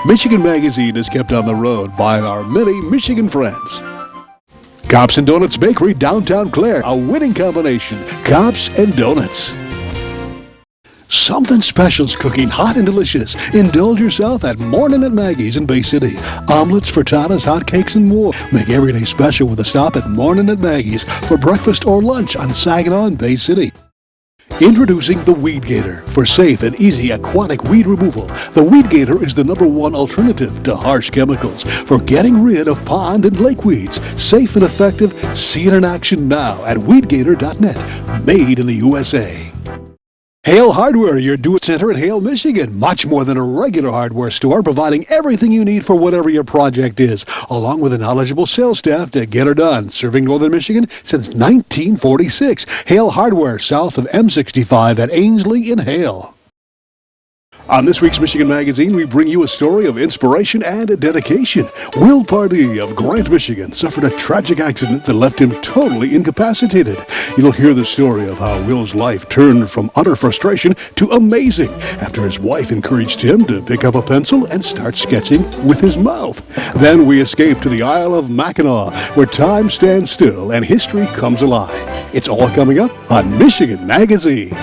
Michigan Magazine is kept on the road by our many Michigan friends. Cops and Donuts Bakery, downtown Clare, a winning combination. Cops and Donuts. Something special's cooking, hot and delicious. Indulge yourself at Morning at Maggie's in Bay City. Omelets, frittatas, hotcakes, and more. Make every day special with a stop at Morning at Maggie's for breakfast or lunch on Saginaw in Bay City. Introducing the Weed Gator for safe and easy aquatic weed removal. The Weed Gator is the #1 alternative to harsh chemicals for getting rid of pond and lake weeds. Safe and effective. See it in action now at weedgator.net. Made in the USA. Hale Hardware, your do-it-center in Hale, Michigan. Much more than a regular hardware store, providing everything you need for whatever your project is, along with a knowledgeable sales staff to get her done. Serving Northern Michigan since 1946. Hale Hardware, south of M65 at Ainsley in Hale. On this week's Michigan Magazine, we bring you a story of inspiration and dedication. Will Pardee of Grant, Michigan, suffered a tragic accident that left him totally incapacitated. You'll hear the story of how Will's life turned from utter frustration to amazing after his wife encouraged him to pick up a pencil and start sketching with his mouth. Then we escape to the Isle of Mackinac, where time stands still and history comes alive. It's all coming up on Michigan Magazine.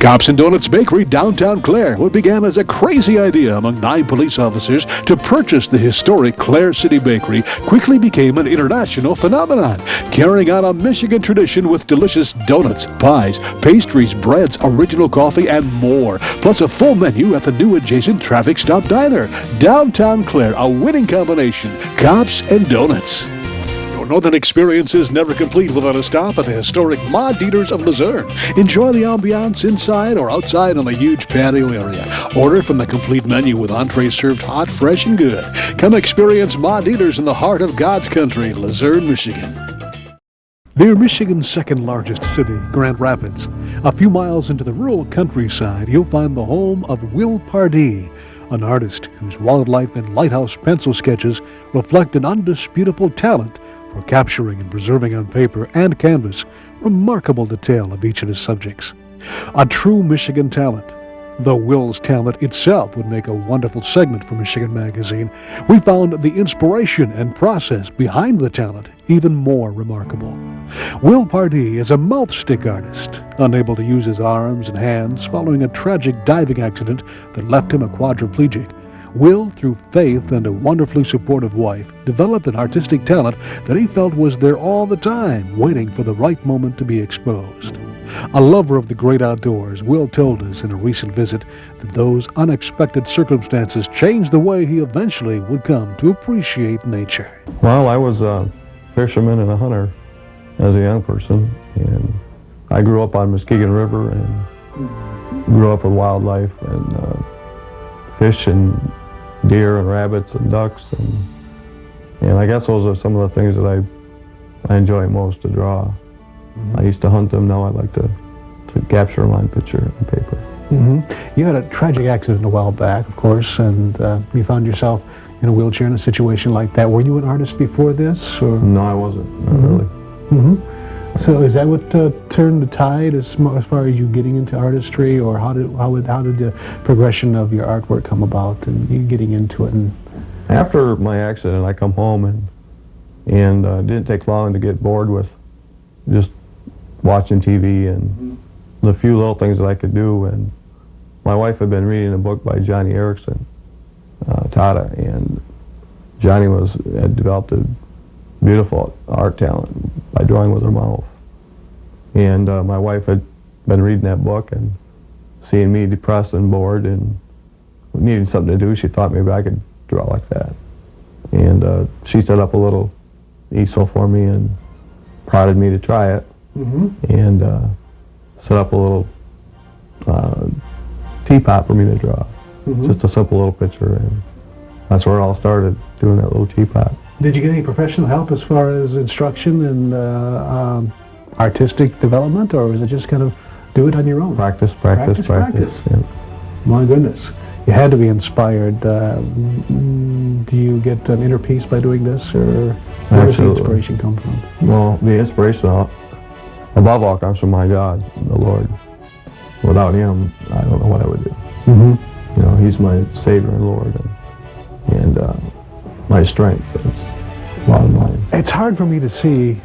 Cops and Donuts Bakery, downtown Clare. What began as a crazy idea among 9 police officers to purchase the historic Clare City Bakery quickly became an international phenomenon, carrying on a Michigan tradition with delicious donuts, pies, pastries, breads, original coffee, and more. Plus a full menu at the new adjacent traffic stop diner. Downtown Clare, a winning combination. Cops and Donuts. Northern experience is never complete without a stop at the historic Ma Dieters of Luzerne. Enjoy the ambiance inside or outside on the huge patio area. Order from the complete menu with entrees served hot, fresh, and good. Come experience Ma Dieters in the heart of God's country, Luzerne, Michigan. Near Michigan's second largest city, Grand Rapids, a few miles into the rural countryside, you'll find the home of Will Pardee, an artist whose wildlife and lighthouse pencil sketches reflect an undisputable talent for capturing and preserving on paper and canvas remarkable detail of each of his subjects. A true Michigan talent. Though Will's talent itself would make a wonderful segment for Michigan Magazine, we found the inspiration and process behind the talent even more remarkable. Will Pardee is a mouth stick artist, unable to use his arms and hands following a tragic diving accident that left him a quadriplegic. Will, through faith and a wonderfully supportive wife, developed an artistic talent that he felt was there all the time, waiting for the right moment to be exposed. A lover of the great outdoors, Will told us in a recent visit that those unexpected circumstances changed the way he eventually would come to appreciate nature. Well, I was a fisherman and a hunter as a young person, and I grew up on Muskegon River and grew up with wildlife and fish and deer and rabbits and ducks, and I guess those are some of the things that I enjoy most to draw. I used to hunt them. Now I like to capture them on picture and paper. You had a tragic accident a while back, of course, and you found yourself in a wheelchair in a situation like that. Were you an artist before this? Or? No, I wasn't. Not really. So is that what turned the tide as far as you getting into artistry, or how did the progression of your artwork come about and you getting into it? And after my accident, I come home and it didn't take long to get bored with just watching TV and the few little things that I could do. And my wife had been reading a book by Johnny Erickson, Tata, and Johnny had developed a beautiful art talent by drawing with her mouth. And my wife had been reading that book and seeing me depressed and bored and needing something to do. She thought maybe I could draw like that. And she set up a little easel for me and prodded me to try it. And set up a little teapot for me to draw. Just a simple little picture, and that's where it all started, doing that little teapot. Did you get any professional help as far as instruction and artistic development, or was it just kind of do it on your own? Practice. Yeah. My goodness. You had to be inspired. Do you get an inner peace by doing this, or where does the inspiration come from? Well, the inspiration, above all, comes from my God, the Lord. Without Him, I don't know what I would do. You know, He's my Savior and Lord, and my strength. It's bottom line. It's hard for me to see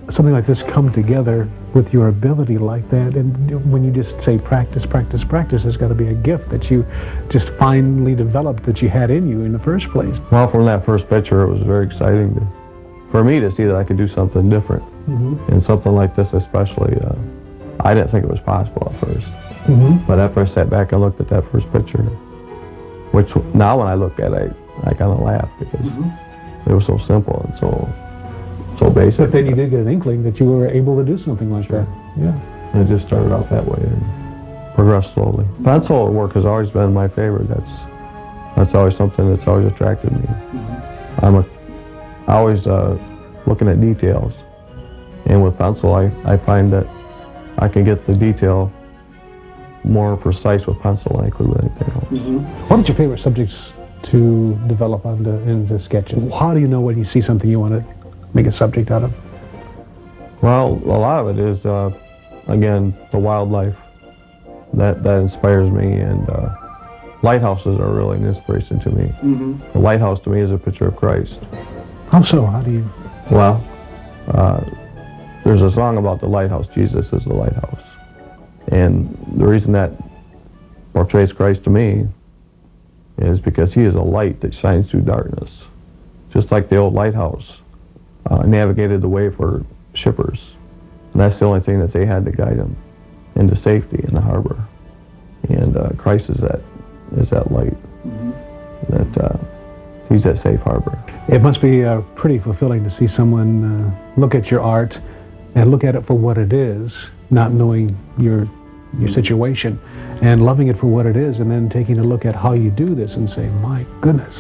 something like this come together with your ability like that, and when you just say practice, practice, practice, there's got to be a gift that you just finally developed that you had in you in the first place. Well, from that first picture, it was very exciting for me to see that I could do something different. And something like this especially, I didn't think it was possible at first. But after I sat back and looked at that first picture, which now when I look at it, I kind of laugh because it was so simple and so basic. But then you did get an inkling that you were able to do something like that. Yeah. And it just started out that way and progressed slowly. Pencil work has always been my favorite. That's always something that's always attracted me. I'm always looking at details. And with pencil, I find that I can get the detail more precise with pencil than I could with anything else. What are your favorite subjects to develop into sketching? How do you know when you see something you want to make a subject out of? Well, a lot of it is, again, the wildlife. That inspires me, and lighthouses are really an inspiration to me. The lighthouse to me is a picture of Christ. How so? How do you? Well, there's a song about the lighthouse, Jesus is the lighthouse. And the reason that portrays Christ to me is because He is a light that shines through darkness. Just like the old lighthouse navigated the way for shippers. And that's the only thing that they had to guide them into safety in the harbor. And Christ is that light. That He's that safe harbor. It must be pretty fulfilling to see someone look at your art and look at it for what it is, not knowing your situation, and loving it for what it is, and then taking a look at how you do this and say, my goodness,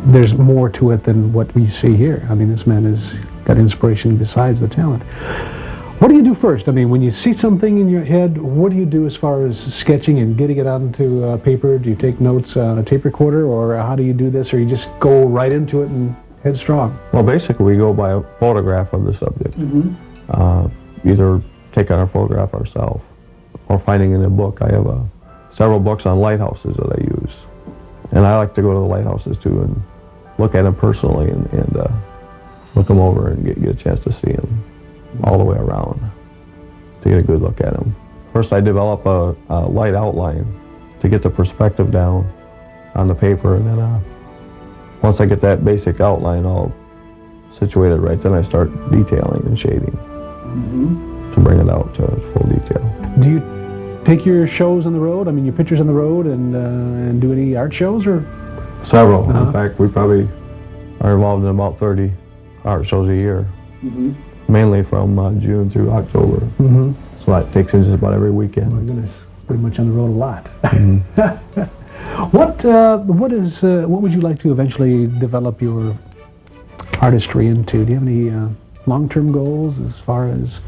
there's more to it than what we see here. I mean, this man has got inspiration besides the talent. What do you do first? I mean, when you see something in your head, what do you do as far as sketching and getting it onto paper? Do you take notes on a tape recorder, or how do you do this, or you just go right into it and headstrong? Well, basically, we go by a photograph of the subject. Either taking our photograph ourselves or finding in a book. I have several books on lighthouses that I use. And I like to go to the lighthouses, too, and look at them personally and look them over and get a chance to see them all the way around to get a good look at them. First, I develop a light outline to get the perspective down on the paper, and then once I get that basic outline all situated right, then I start detailing and shading to bring it out to full detail. Do you take your shows on the road? I mean, your pictures on the road, and do any art shows, or? Several. In fact, we probably are involved in about 30 art shows a year, mainly from June through October. So that takes in just about every weekend. Oh my goodness, pretty much on the road a lot. What would you like to eventually develop your artistry into? Do you have any long-term goals as far as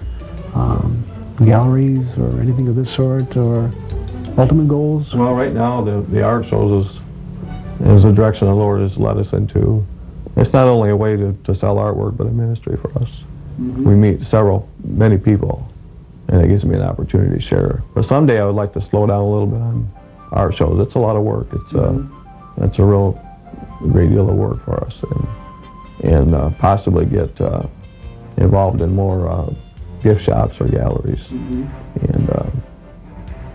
galleries or anything of this sort, or ultimate goals? Well, right now the art shows is the direction the Lord has led us into. It's not only a way to sell artwork, but a ministry for us. We meet many people, and it gives me an opportunity to share. But someday I would like to slow down a little bit on art shows. It's a lot of work. It's a real great deal of work for us, and possibly get involved in more gift shops or galleries, and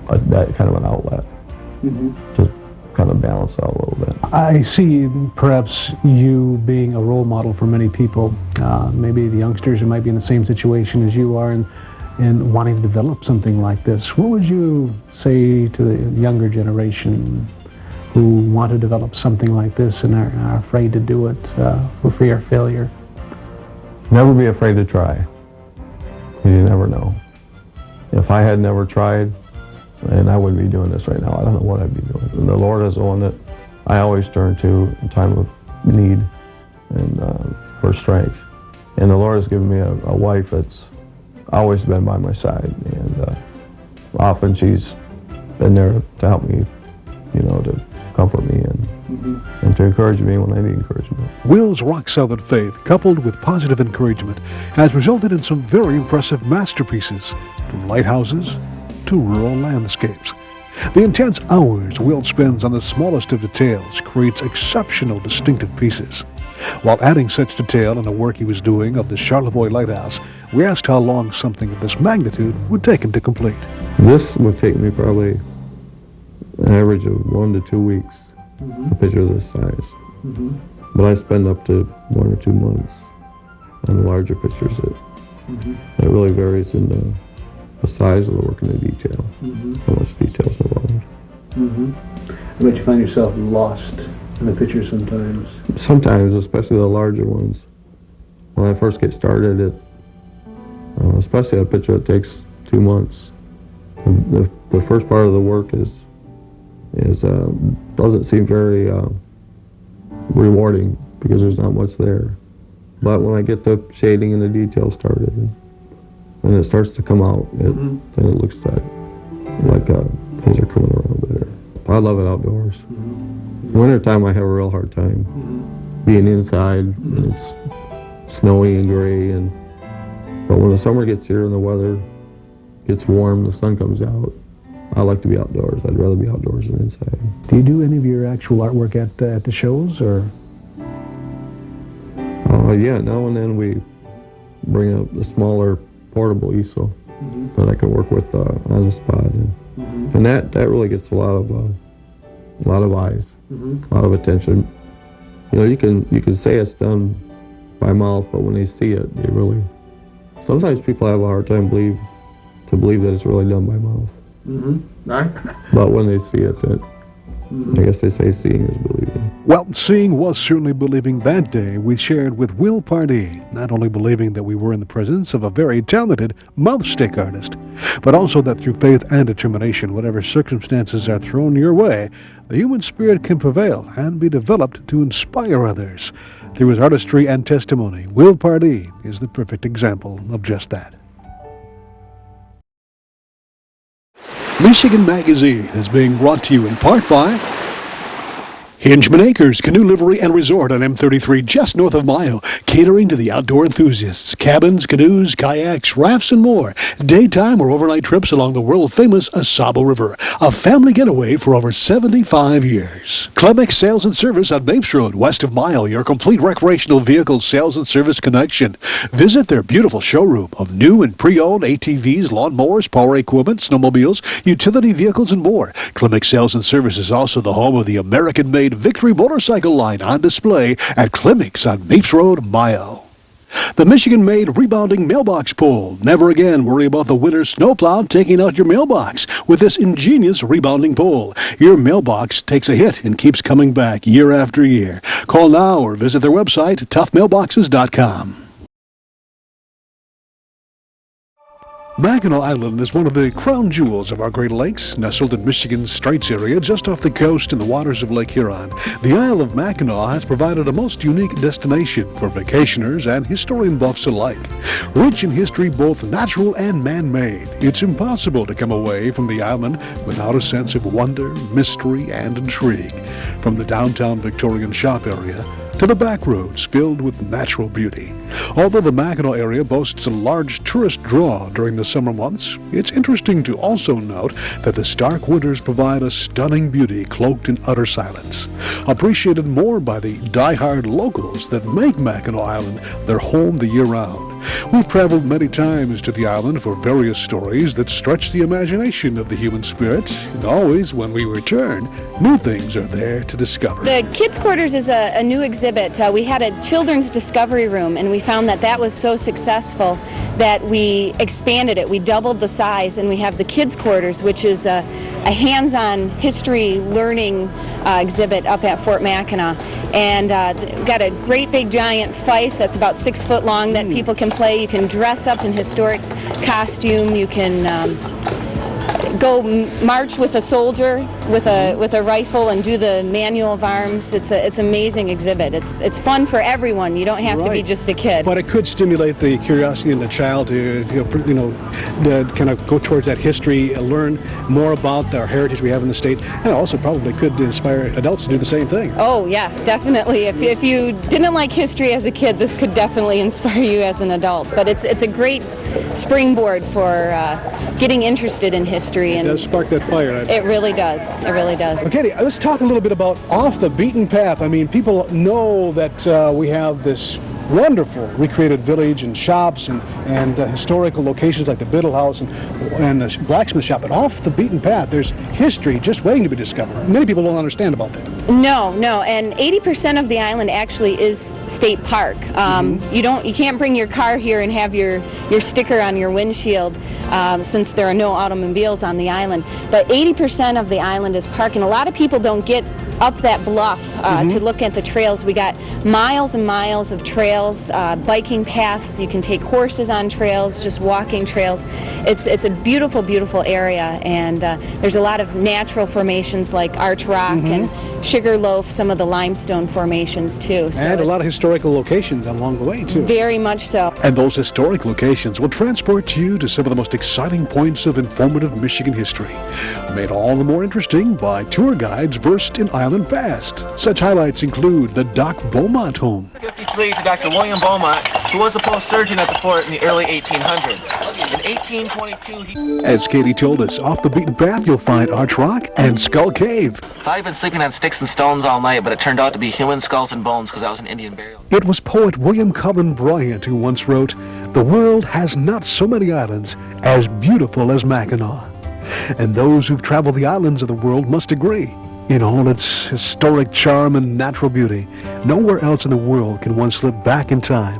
that kind of an outlet to kind of balance out a little bit. I see perhaps you being a role model for many people, maybe the youngsters who might be in the same situation as you are, and wanting to develop something like this. What would you say to the younger generation who want to develop something like this and are afraid to do it for fear of failure? Never be afraid to try. You never know. If I had never tried, and I wouldn't be doing this right now, I don't know what I'd be doing. And the Lord is the one that I always turn to in time of need and for strength. And the Lord has given me a wife that's always been by my side, and often she's been there to help me, to comfort me and to encourage me when I need encouragement. Will's rock-solid faith, coupled with positive encouragement, has resulted in some very impressive masterpieces, from lighthouses to rural landscapes. The intense hours Will spends on the smallest of details creates exceptional distinctive pieces. While adding such detail in the work he was doing of the Charlevoix Lighthouse, we asked how long something of this magnitude would take him to complete. This would take me probably an average of 1 to 2 weeks, a picture this size. But I spend up to 1 or 2 months on the larger pictures. It really varies in the size of the work and the detail, how much detail is involved. I bet you find yourself lost in the picture sometimes. Sometimes, especially the larger ones. When I first get started, especially a picture that takes 2 months, the first part of the work doesn't seem very rewarding because there's not much there. But when I get the shading and the detail started, and it starts to come out, then it looks like things are coming around better. I love it outdoors. Wintertime, I have a real hard time being inside, and it's snowy and gray. But when the summer gets here and the weather gets warm, the sun comes out, I like to be outdoors. I'd rather be outdoors than inside. Do you do any of your actual artwork at the shows, or? Yeah, now and then we bring up a smaller portable easel that I can work with on the spot, and that really gets a lot of eyes, a lot of attention. You know, you can say it's done by mouth, but when they see it, they really. Sometimes people have a hard time to believe that it's really done by mouth. But when they see it, I guess they say seeing is believing. Well, seeing was certainly believing that day. We shared with Will Pardee, not only believing that we were in the presence of a very talented mouth stick artist, but also that through faith and determination, whatever circumstances are thrown your way, the human spirit can prevail and be developed to inspire others. Through his artistry and testimony, Will Pardee is the perfect example of just that. Michigan Magazine is being brought to you in part by Hingeman Acres Canoe Livery and Resort on M33 just north of Mayo, catering to the outdoor enthusiasts. Cabins, canoes, kayaks, rafts, and more. Daytime or overnight trips along the world-famous Asabo River. A family getaway for over 75 years. Clemix Sales and Service on Mapes Road, west of Mayo, your complete recreational vehicle sales and service connection. Visit their beautiful showroom of new and pre-owned ATVs, lawnmowers, power equipment, snowmobiles, utility vehicles, and more. Clemix Sales and Service is also the home of the American-made Victory motorcycle line on display at Clemix on Mapes Road, Mayo. The Michigan-made rebounding mailbox pole. Never again worry about the winter snowplow taking out your mailbox with this ingenious rebounding pole. Your mailbox takes a hit and keeps coming back year after year. Call now or visit their website, toughmailboxes.com. Mackinac Island is one of the crown jewels of our Great Lakes, nestled in Michigan's Straits area just off the coast in the waters of Lake Huron. The Isle of Mackinac has provided a most unique destination for vacationers and historian buffs alike. Rich in history both natural and man-made, it's impossible to come away from the island without a sense of wonder, mystery, and intrigue. From the downtown Victorian shop area to the back roads filled with natural beauty. Although the Mackinac area boasts a large tourist draw during the summer months, it's interesting to also note that the stark winters provide a stunning beauty cloaked in utter silence, appreciated more by the die-hard locals that make Mackinac Island their home the year round. We've traveled many times to the island for various stories that stretch the imagination of the human spirit, and always when we return, new things are there to discover. The Kids Quarters is a new exhibit. We had a children's discovery room, and we found that was so successful that we expanded it. We doubled the size, and we have the Kids Quarters, which is a hands-on history learning exhibit up at Fort Mackinac. And we've got a great big giant fife that's about 6 foot long that people can play. You can dress up in historic costume. You can go march with a soldier. with a rifle and do the manual of arms. It's an amazing exhibit. It's fun for everyone. You don't have to be just a kid. But it could stimulate the curiosity in the child to kind of go towards that history, learn more about our heritage we have in the state, and also probably could inspire adults to do the same thing. Oh yes, definitely. If you didn't like history as a kid, this could definitely inspire you as an adult. But it's a great springboard for getting interested in history. And it does spark that fire. It really does. It really does. Okay, let's talk a little bit about off the beaten path. I mean, people know that we have this wonderful recreated village and shops and historical locations like the Biddle House and the blacksmith shop. But off the beaten path, there's history just waiting to be discovered. Many people don't understand about that. No, and 80% of the island actually is state park. You can't bring your car here and have your sticker on your windshield since there are no automobiles on the island. But 80% of the island is park, and a lot of people don't get up that bluff to look at the trails. We got miles and miles of trails, biking paths. You can take horses on trails, just walking trails. It's a beautiful, beautiful area, and there's a lot of natural formations like Arch Rock and Sugarloaf, some of the limestone formations too. So and a lot of historical locations along the way too. Very much so. And those historic locations will transport you to some of the most exciting points of informative Michigan history, made all the more interesting by tour guides versed in island past. Such highlights include the Doc Beaumont home. 53 to Dr. William Beaumont, who was a post surgeon at the fort in the early 1800s. In 1822, As Katie told us, off the beaten path you'll find Arch Rock and Skull Cave. I've been sleeping on sticks and stones all night, but it turned out to be human skulls and bones because I was an Indian burial. It was poet William Cullen Bryant who once wrote, "The world has not so many islands as beautiful as Mackinac." And those who've traveled the islands of the world must agree. In all its historic charm and natural beauty, nowhere else in the world can one slip back in time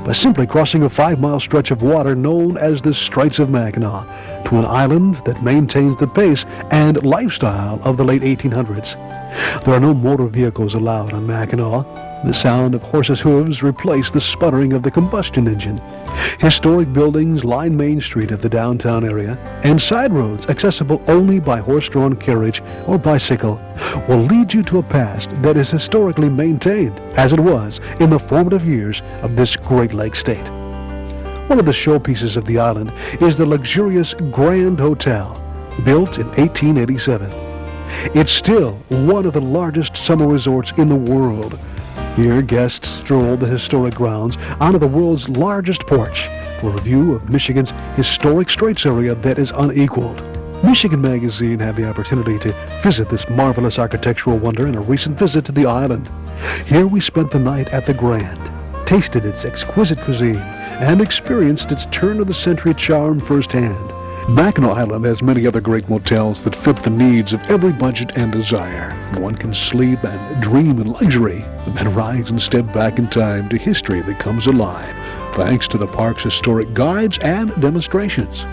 by simply crossing a 5-mile stretch of water known as the Straits of Mackinac to an island that maintains the pace and lifestyle of the late 1800s. There are no motor vehicles allowed on Mackinac. The sound of horses' hooves replaced the sputtering of the combustion engine. Historic buildings line Main Street of the downtown area, and side roads accessible only by horse-drawn carriage or bicycle will lead you to a past that is historically maintained as it was in the formative years of this Great Lakes state. One of the showpieces of the island is the luxurious Grand Hotel, built in 1887. It's still one of the largest summer resorts in the world. Here, guests stroll the historic grounds onto the world's largest porch for a view of Michigan's historic Straits area that is unequaled. Michigan Magazine had the opportunity to visit this marvelous architectural wonder in a recent visit to the island. Here we spent the night at the Grand, tasted its exquisite cuisine, and experienced its turn-of-the-century charm firsthand. Mackinac Island has many other great motels that fit the needs of every budget and desire. One can sleep and dream in luxury, and then rise and step back in time to history that comes alive, thanks to the park's historic guides and demonstrations.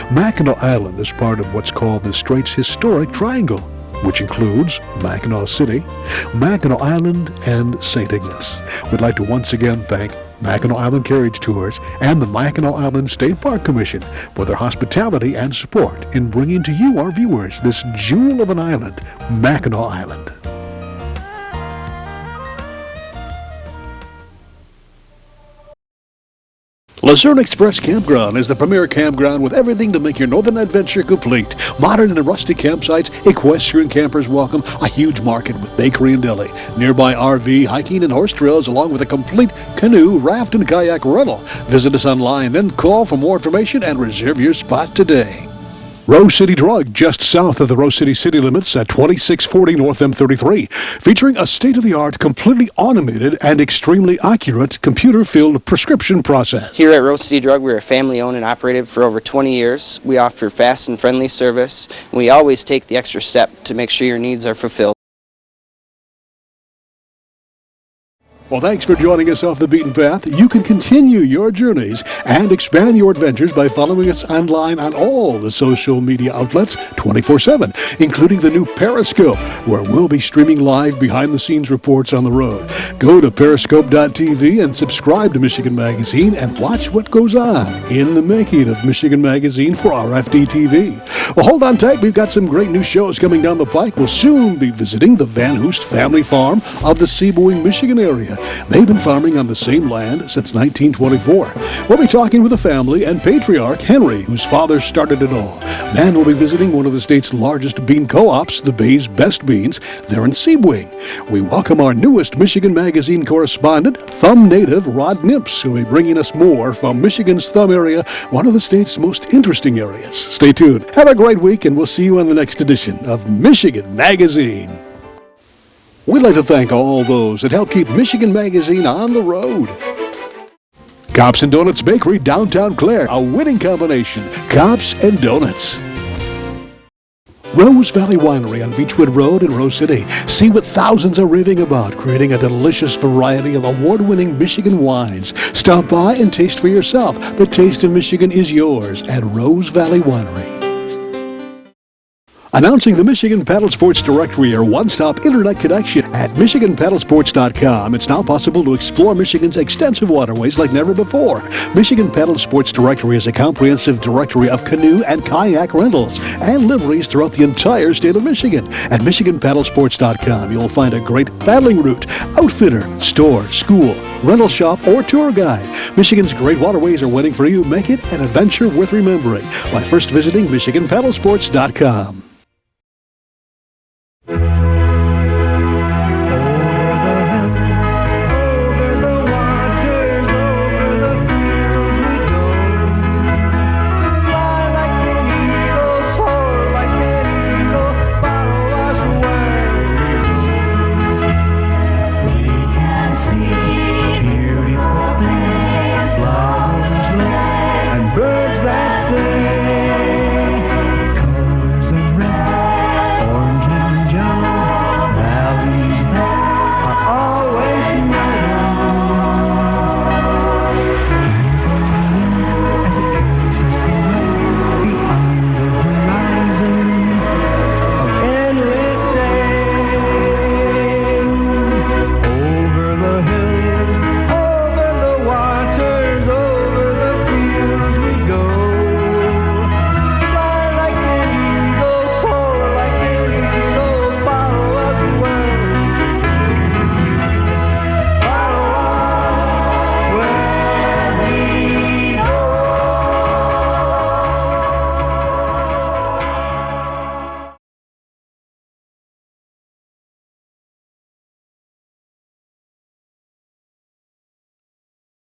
Mackinac Island is part of what's called the Straits Historic Triangle, which includes Mackinac City, Mackinac Island, and St. Ignace. We'd like to once again thank Mackinac Island Carriage Tours and the Mackinac Island State Park Commission for their hospitality and support in bringing to you, our viewers, this jewel of an island, Mackinac Island. Luzerne Express Campground is the premier campground with everything to make your northern adventure complete. Modern and rustic campsites, equestrian campers welcome, a huge market with bakery and deli, nearby RV, hiking, and horse trails, along with a complete canoe, raft, and kayak rental. Visit us online, then call for more information and reserve your spot today. Rose City Drug, just south of the Rose City city limits at 2640 North M33, featuring a state-of-the-art, completely automated and extremely accurate computer-filled prescription process. Here at Rose City Drug, we're a family-owned and operated for over 20 years. We offer fast and friendly service, and we always take the extra step to make sure your needs are fulfilled. Well, thanks for joining us off the beaten path. You can continue your journeys and expand your adventures by following us online on all the social media outlets 24/7, including the new Periscope, where we'll be streaming live behind-the-scenes reports on the road. Go to periscope.tv and subscribe to Michigan Magazine and watch what goes on in the making of Michigan Magazine for RFD TV. Well, hold on tight. We've got some great new shows coming down the pike. We'll soon be visiting the Van Hoest family farm of the Seaboing, Michigan area. They've been farming on the same land since 1924. We'll be talking with the family and patriarch Henry, whose father started it all. Then we'll be visiting one of the state's largest bean co-ops, the Bay's Best Beans. They're in Seaboing. We welcome our newest Michigan Magazine correspondent, Thumb native Rod Nimps, who will be bringing us more from Michigan's Thumb area, one of the state's most interesting areas. Stay tuned. Have a great week, and we'll see you on the next edition of Michigan Magazine. We'd like to thank all those that help keep Michigan Magazine on the road. Cops and Donuts Bakery, downtown Clare, a winning combination. Cops and Donuts. Rose Valley Winery on Beechwood Road in Rose City. See what thousands are raving about, creating a delicious variety of award-winning Michigan wines. Stop by and taste for yourself. The taste of Michigan is yours at Rose Valley Winery. Announcing the Michigan Paddle Sports Directory, your one-stop internet connection. At MichiganPaddlesports.com, it's now possible to explore Michigan's extensive waterways like never before. Michigan Paddle Sports Directory is a comprehensive directory of canoe and kayak rentals and liveries throughout the entire state of Michigan. At MichiganPaddlesports.com, you'll find a great paddling route, outfitter, store, school, rental shop, or tour guide. Michigan's great waterways are waiting for you. Make it an adventure worth remembering by first visiting MichiganPaddlesports.com.